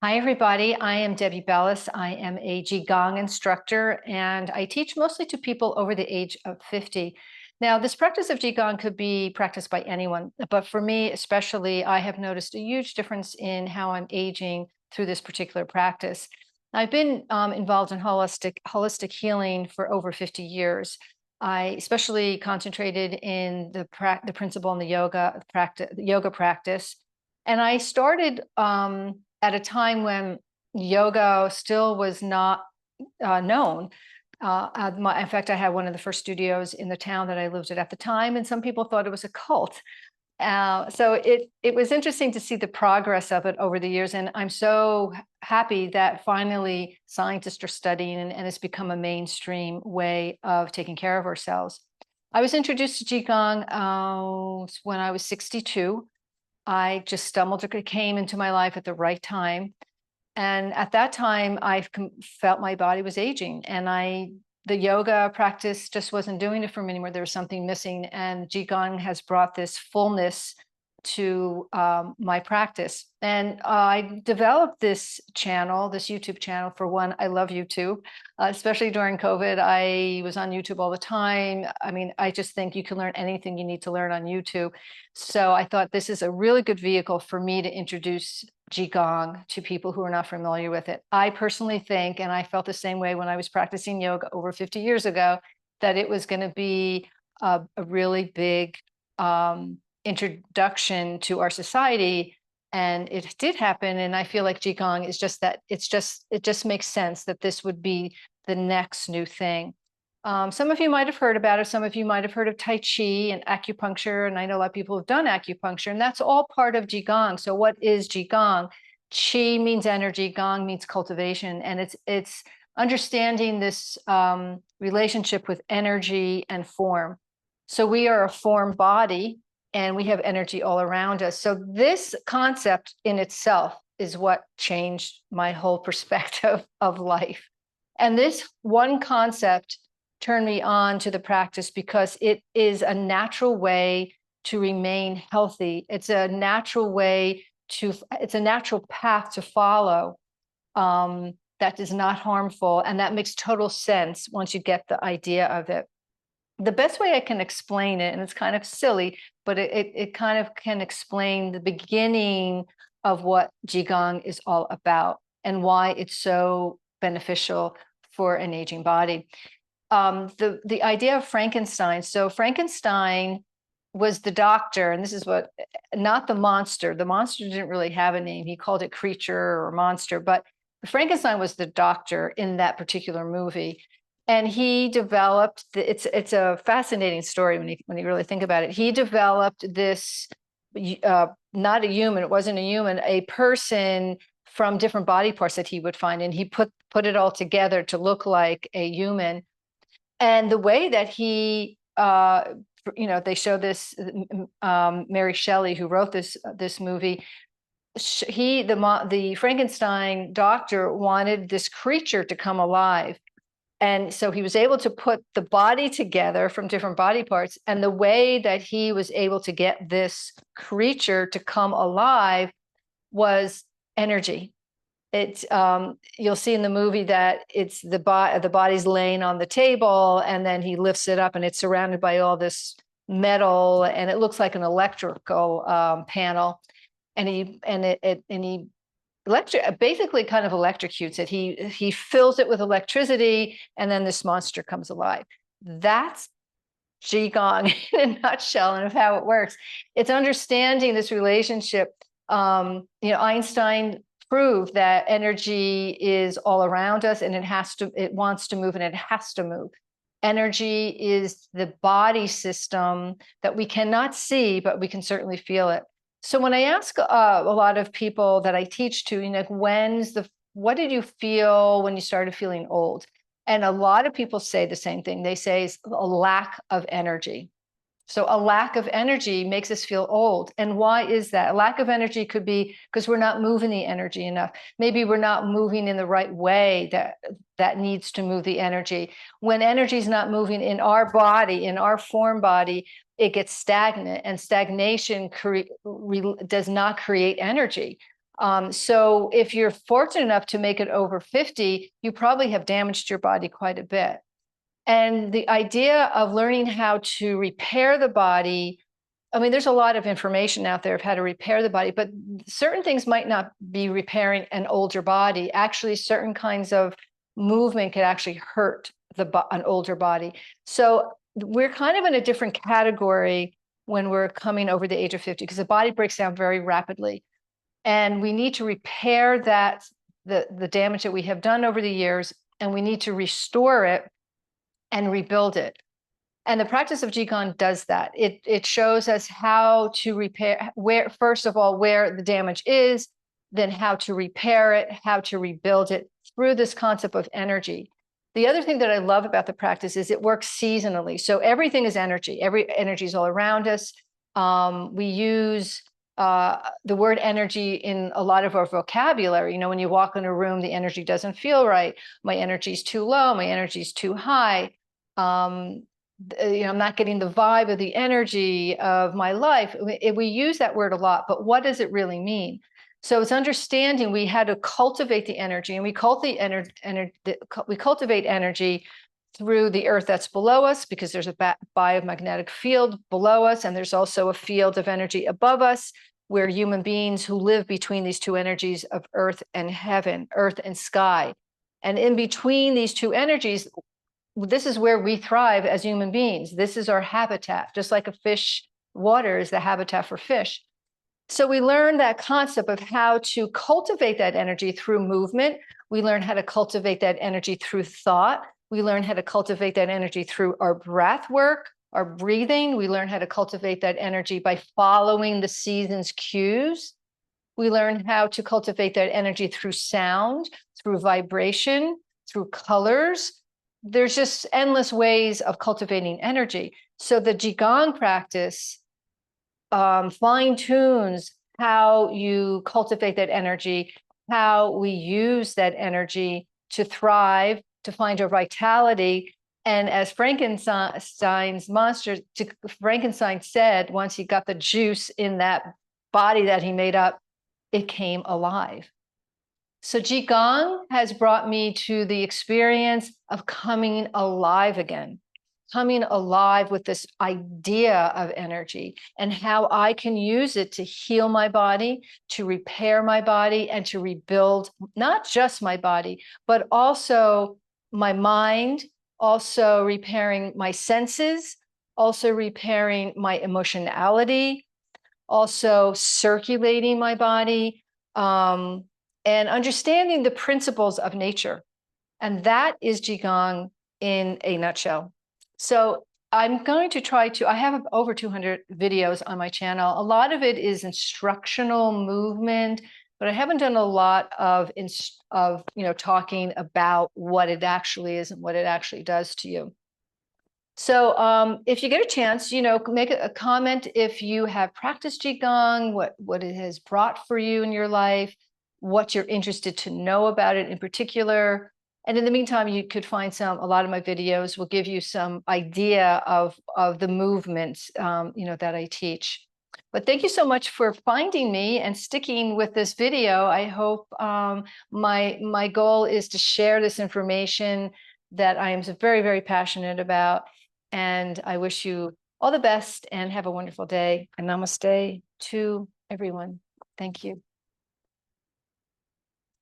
Hi, everybody. I am Debbie Belaus. I am a Qigong instructor, and I teach mostly to people over the age of 50. Now, this practice of Qigong could be practiced by anyone, but for me especially, I have noticed a huge difference in how I'm aging through this particular practice. I've been involved in holistic healing for over 50 years. I especially concentrated in the principle in the yoga practice. And I started at a time when yoga still was not known. In fact, I had one of the first studios in the town that I lived at the time, and some people thought it was a cult. So it was interesting to see the progress of it over the years, and I'm so happy that finally scientists are studying and it's become a mainstream way of taking care of ourselves. I was introduced to Qigong when I was 62. I just came into my life at the right time. And at that time, I felt my body was aging, and the yoga practice just wasn't doing it for me anymore. There was something missing, and Qigong has brought this fullness to my practice. And I developed this YouTube channel. For one, I love YouTube, especially during COVID. I was on YouTube all the time. I mean, I just think you can learn anything you need to learn on YouTube. So I thought this is a really good vehicle for me to introduce Qigong to people who are not familiar with it. I personally think, and I felt the same way when I was practicing yoga over 50 years ago, that it was going to be a really big introduction to our society, and it did happen. And I feel like Qigong is just that. It just makes sense that this would be the next new thing. Some of you might have heard about it. Some of you might have heard of Tai Chi and acupuncture, and I know a lot of people have done acupuncture, and that's all part of Qigong. So what is Qigong? Qi means energy, Gong means cultivation, and it's understanding this relationship with energy and form. So we are a form body, and we have energy all around us. So this concept in itself is what changed my whole perspective of life. And this one concept turned me on to the practice because it is a natural way to remain healthy. It's a natural path to follow that is not harmful. And that makes total sense once you get the idea of it. The best way I can explain it, and it's kind of silly, but it kind of can explain the beginning of what Qigong is all about and why it's so beneficial for an aging body. The idea of Frankenstein. So Frankenstein was the doctor, and this is not the monster. The monster didn't really have a name. He called it creature or monster, but Frankenstein was the doctor in that particular movie. And he developed, it's a fascinating story when you really think about it. He developed this, not a human, it wasn't a human, a person from different body parts that he would find. And he put it all together to look like a human. And the way that he, they show this, Mary Shelley, who wrote this movie, the Frankenstein doctor wanted this creature to come alive. And so he was able to put the body together from different body parts. And the way that he was able to get this creature to come alive was energy. You'll see in the movie that it's the body's laying on the table, and then he lifts it up, and it's surrounded by all this metal, and it looks like an electrical panel. And he basically kind of electrocutes it. He fills it with electricity, and then this monster comes alive. That's Qigong in a nutshell, and of how it works. It's understanding this relationship. Einstein proved that energy is all around us, and it wants to move, and it has to move. Energy is the body system that we cannot see, but we can certainly feel it. So when I ask a lot of people that I teach to, what did you feel when you started feeling old? And a lot of people say the same thing. They say it's a lack of energy. So a lack of energy makes us feel old. And why is that? A lack of energy could be because we're not moving the energy enough. Maybe we're not moving in the right way that needs to move the energy. When energy is not moving in our body, in our form body, it gets stagnant, and stagnation does not create energy. So if you're fortunate enough to make it over 50, you probably have damaged your body quite a bit. And the idea of learning how to repair the body, I mean, there's a lot of information out there of how to repair the body, but certain things might not be repairing an older body. Actually, certain kinds of movement could actually hurt an older body. So we're kind of in a different category when we're coming over the age of 50, because the body breaks down very rapidly. And we need to repair that, the damage that we have done over the years, and we need to restore it and rebuild it. And the practice of Qigong does that. It shows us how to repair, where, first of all, where the damage is, then how to repair it, how to rebuild it through this concept of energy. The other thing that I love about the practice is it works seasonally. So everything is energy. Every energy is all around us. We use the word energy in a lot of our vocabulary. You know, when you walk in a room, the energy doesn't feel right. My energy is too low. My energy is too high. I'm not getting the vibe of the energy of my life. We use that word a lot, but what does it really mean? So it's understanding we had to cultivate the energy, and we cultivate energy through the earth that's below us, because there's a biomagnetic field below us, and there's also a field of energy above us. We're human beings who live between these two energies of earth and heaven, earth and sky. And in between these two energies, this is where we thrive as human beings. This is our habitat, just like a fish, water is the habitat for fish. So we learn that concept of how to cultivate that energy through movement. We learn how to cultivate that energy through thought. We learn how to cultivate that energy through our breath work, our breathing. We learn how to cultivate that energy by following the season's cues. We learn how to cultivate that energy through sound, through vibration, through colors. There's just endless ways of cultivating energy. So the Qigong practice fine tunes how you cultivate that energy, how we use that energy to thrive, to find our vitality. And as Frankenstein said, once he got the juice in that body that he made up, it came alive. So Qigong has brought me to the experience of coming alive again, coming alive with this idea of energy and how I can use it to heal my body, to repair my body, and to rebuild not just my body, but also my mind, also repairing my senses, also repairing my emotionality, also circulating my body, and understanding the principles of nature. And that is Qigong in a nutshell. So I'm going to I have over 200 videos on my channel. A lot of it is instructional movement, but I haven't done a lot of talking about what it actually is and what it actually does to you. So if you get a chance, make a comment if you have practiced Qigong, what it has brought for you in your life, what you're interested to know about it in particular. And in the meantime, you could find a lot of my videos will give you some idea of the movements, that I teach. But thank you so much for finding me and sticking with this video. I hope my goal is to share this information that I am very, very passionate about. And I wish you all the best and have a wonderful day. And namaste to everyone. Thank you.